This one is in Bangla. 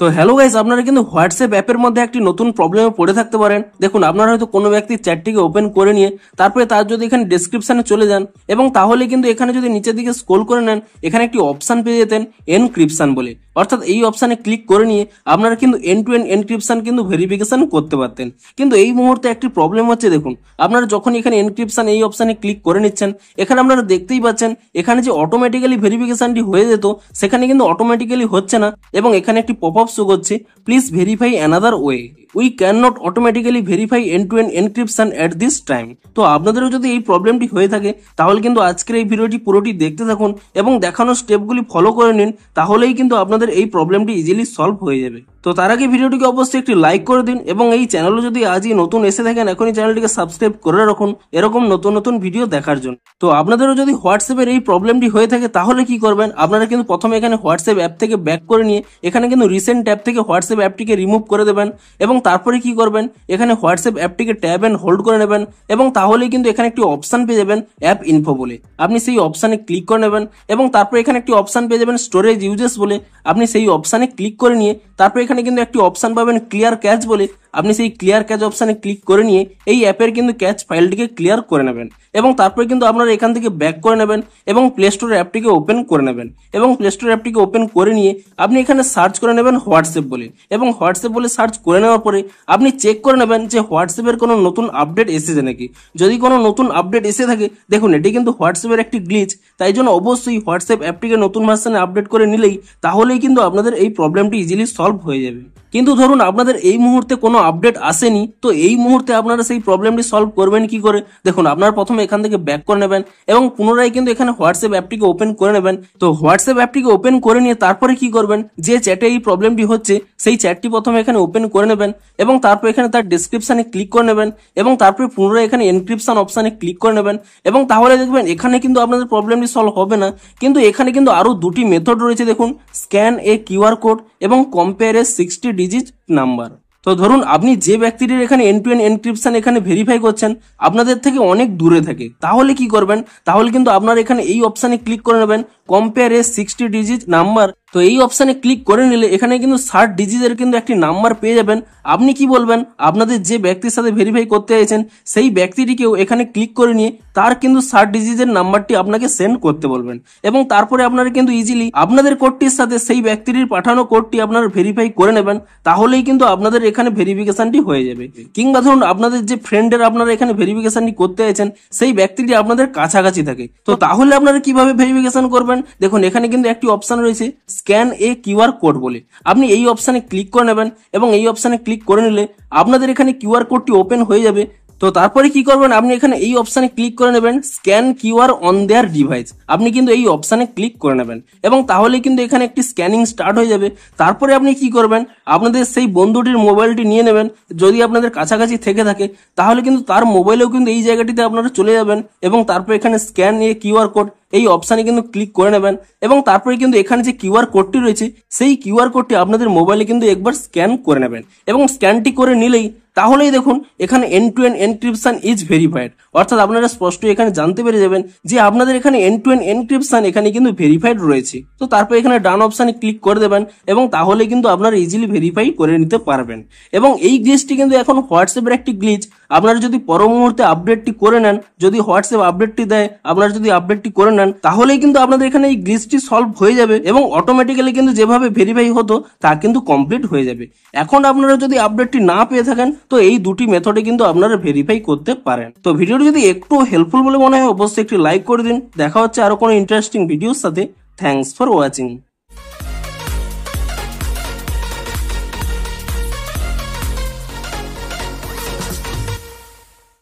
তো হ্যালো গাইস, আপনারা কিন্তু হোয়াটসঅ্যাপ অ্যাপের মধ্যে একটি নতুন প্রবলেমে পড়ে থাকতে পারেন। দেখুন, আপনারা হয়তো কোনো ব্যক্তির চ্যাটটিকে ওপেন করে নিয়ে তারপরে তার যদি এখানে ডেসক্রিপশনে চলে যান এবং তাহলে কিন্তু এখানে যদি নিচের দিকে স্ক্রল করে নেন, এখানে একটি অপশন পেয়ে যেতেন এনক্রিপশন বলে। অর্থাৎ এই অপশানে ক্লিক করে নিয়ে আপনারা কিন্তু এন্ড টু এন্ড এনক্রিপশন কিন্তু ভেরিফিকেশন করতে পারতেন। কিন্তু এই মুহূর্তে একটি প্রবলেম হচ্ছে, দেখুন আপনারা যখন এখানে এনক্রিপশন এই অপশানে ক্লিক করে নিচ্ছেন, এখানে আপনারা দেখতেই পাচ্ছেন এখানে যে অটোমেটিক্যালি ভেরিফিকেশনটি হয়ে যেত সেখানে কিন্তু অটোমেটিক্যালি হচ্ছে না এবং এখানে একটি পপ আপ শো করছে, please verify another way, we can not automatically verify end to end encryption at this time. তো আপনাদেরও যদি এই প্রবলেমটি হয়ে থাকে তাহলে কিন্তু আজকের এই ভিডিওটি পুরোটি দেখতে থাকুন এবং দেখানো স্টেপগুলি ফলো করে নিন, তাহলেই কিন্তু আপনাদের এই প্রবলেমটি ইজিলি সলভ হয়ে যাবে। তো তার আগে ভিডিওটিকে অবশ্যই একটি লাইক করে দিন এবং এই চ্যানেলে যদি আজই নতুন এসে থাকেন এখনই চ্যানেলটিকে সাবস্ক্রাইব করে রাখুন এরকম নতুন নতুন ভিডিও দেখার জন্য। তো আপনাদেরও যদি হোয়াটসঅ্যাপের এই প্রবলেমটি হয়ে থাকে তাহলে কি করবেন, আপনারা কিন্তু প্রথমে এখানে হোয়াটসঅ্যাপ অ্যাপ থেকে ব্যাক করে নিয়ে এখানে কিন্তু রিসেন্ট ট্যাব থেকে হোয়াটসঅ্যাপ অ্যাপটিকে রিমুভ করে দেবেন এবং তারপরে কি করবেন, এখানে হোয়াটসঅ্যাপ অ্যাপটিকে ট্যাব এন্ড হোল্ড করে নেবেন এবং তাহলেই কিন্তু এখানে একটি অপশন পেয়ে যাবেন অ্যাপ ইনফো বলে। আপনি সেই অপশানে ক্লিক করে নেবেন এবং তারপরে এখানে একটি অপশন পেয়ে যাবেন স্টোরেজ ইউজেস বলে। আপনি সেই অপশানে ক্লিক করে নিয়ে তারপরে এখানে কিন্তু একটি অপশন পাবেন ক্লিয়ার ক্যাচ বলে। আপনি সেই ক্লিয়ার ক্যাচ অপশানে ক্লিক করে নিয়ে এই অ্যাপের কিন্তু ক্যাচ ফাইলটিকে ক্লিয়ার করে নেবেন এবং তারপরে কিন্তু আপনারা এখান থেকে ব্যাক করে নেবেন এবং প্লে স্টোর অ্যাপটিকে ওপেন করে নেবেন এবং প্লে স্টোর অ্যাপটিকে ওপেন করে নিয়ে আপনি এখানে সার্চ করে নেবেন হোয়াটসঅ্যাপ বলে এবং হোয়াটসঅ্যাপ বলে সার্চ করে নেওয়ার পরে আপনি চেক করে নেবেন যে হোয়াটসঅ্যাপের কোনো নতুন আপডেট এসেছে নাকি। যদি কোনো নতুন আপডেট এসে থাকে, দেখুন এটি কিন্তু হোয়াটসঅ্যাপের একটি গ্লিচ, তাই জন্য অবশ্যই হোয়াটসঅ্যাপ অ্যাপটিকে নতুন ভার্সনে আপডেট করে নিলেই তাহলেই কিন্তু আপনাদের এই প্রবলেমটি ইজিলি সলভ হয়ে যাবে। কিন্তু ধরুন আপনাদের এই মুহূর্তে কোনো আপডেট আসেনি, তো এই মুহূর্তে আপনারা সেই প্রবলেমটি সলভ করবেন কি করে, দেখুন আপনারা প্রথমে এখান থেকে ব্যাক করে নেবেন এবং পুনরায় কিন্তু এখানে হোয়াটসঅ্যাপ অ্যাপটিকে ওপেন করে নেবেন। তো হোয়াটসঅ্যাপ অ্যাপটিকে ওপেন করে নিয়ে তারপরে কি করবেন, যে চ্যাটে এই প্রবলেমটি হচ্ছে সেই চ্যাটটি প্রথমে এখানে ওপেন করে নেবেন এবং তারপর এখানে তার ডেসক্রিপশনে ক্লিক করে নেবেন এবং তারপরে পুনরায় এখানে এনক্রিপশন অপশানে ক্লিক করে নেবেন এবং তাহলে দেখবেন এখানে কিন্তু আপনাদের প্রবলেমটি সলভ হবে না, কিন্তু এখানে কিন্তু আরো দুটি মেথড রয়েছে। দেখুন, স্ক্যান এ কিউআর কোড এবং কম্পেয়ার এ 60 ডিজিট নাম্বার। তো ধরুন আপনি যে ব্যক্তিটির এখানে এন্ড টু এন্ড এনক্রিপশন এখানে ভেরিফাই করছেন আপনাদের থেকে অনেক দূরে থাকে, তাহলে কি করবেন, তাহলে কিন্তু আপনারা এখানে এই অপশানে ক্লিক করে নেবেন কম্পেয়ার এ 60 ডিজিট নাম্বার। তো এই অপশানে ক্লিক করে নিলে এখানে কিন্তু 60 ডিজিটের কিন্তু একটি নাম্বার পেয়ে যাবেন। আপনি কি বলবেন, আপনাদের যে ব্যক্তির সাথে ভেরিফাই করতে চাইছেন সেই ব্যক্তিটিকেও এখানে ক্লিক করে নিয়ে তার কিন্তু 60 ডিজিটের নাম্বারটি আপনাকে সেন্ড করতে বলবেন এবং তারপরে আপনারা কিন্তু ইজিলি আপনাদের কোডটির সাথে সেই ব্যক্তিটির পাঠানো কোডটি আপনারা ভেরিফাই করে নেবেন, তাহলেই কিন্তু আপনাদের এখানে ভেরিফিকেশনটি হয়ে যাবে। কিংবা ধরুন আপনাদের যে ফ্রেন্ডের আপনারা এখানে ভেরিফিকেশনটি করতে চাইছেন সেই ব্যক্তিটি আপনাদের কাছাকাছি থাকে, তো তাহলে আপনারা কিভাবে ভেরিফিকেশন করবেন, দেখুন এখানে কিন্তু একটি অপশন রয়েছে স্ক্যান এ কিউআর কোড বলে। আপনি এই অপশানে ক্লিক করে নেবেন এবং এই অপশানে ক্লিক করে নিলে আপনাদের এখানে কিউআর কোডটি ওপেন হয়ে যাবে। তো তারপরে কি করবেন, আপনি এখানে এই অপশানে ক্লিক করে নেবেন scan QR on their device. আপনি কিন্তু এই অপশানে ক্লিক করে নেবেন এবং তাহলে কিন্তু এখানে একটি স্ক্যানিং স্টার্ট হয়ে যাবে। তারপরে আপনি কি করবেন, আপনাদের সেই বন্ধুটির মোবাইলটি নিয়ে নেবেন, যদি আপনাদের কাছাকাছি থেকে থাকে তাহলে কিন্তু তার মোবাইলেও কিন্তু এই জায়গাটিতে আপনারা চলে যাবেন এবং তারপর এখানে স্ক্যান এ কিউআর কোড এই অপশানে কিন্তু ক্লিক করে নেবেন এবং তারপরে কিন্তু এখানে যে কিউআর কোডটি রয়েছে সেই কিউআর কোডটি আপনাদের মোবাইলে কিন্তু একবার স্ক্যান করে নেবেন এবং স্ক্যানটি করে নিলেই তাহলেই দেখুন এখানে end to end encryption is verified. অর্থাৎ আপনারা স্পষ্ট এখানে জানতে পেরে যাবেন যে আপনাদের এখানে এন্ড টু এন্ড এনক্রিপশন এখানে কিন্তু ভেরিফাইড রয়েছে। তো তারপর এখানে ডান অপশানে ক্লিক করে দেবেন এবং তাহলে কিন্তু আপনারা ইজিলি ভেরিফাই করে নিতে পারবেন। এবং এই গ্লিচটি কিন্তু এখন হোয়াটসঅ্যাপের একটি গ্লিচ, আপনারা যদি পর মুহূর্তে আপডেটটি করে নেন, যদি হোয়াটসঅ্যাপ আপডেটটি দেয় আপনারা যদি আপডেটটি করে নেন তাহলেই কিন্তু আপনাদের এখানে এই গ্লিচটি সলভ হয়ে যাবে এবং অটোমেটিক্যালি কিন্তু যেভাবে ভেরিফাই হতো তা কিন্তু কমপ্লিট হয়ে যাবে। এখন আপনারা যদি আপডেটটি না পেয়ে থাকেন তো এই দুটি মেথডে কিন্তু আপনারা ভেরিফাই করতে পারেন। তো ভিডিওটি যদি একটু হেল্পফুল বলে মনে হয় অবশ্যই একটি লাইক করে দিন। দেখা হচ্ছে আরো কোনো ইন্টারেস্টিং ভিডিওর সাথে। Thanks for watching.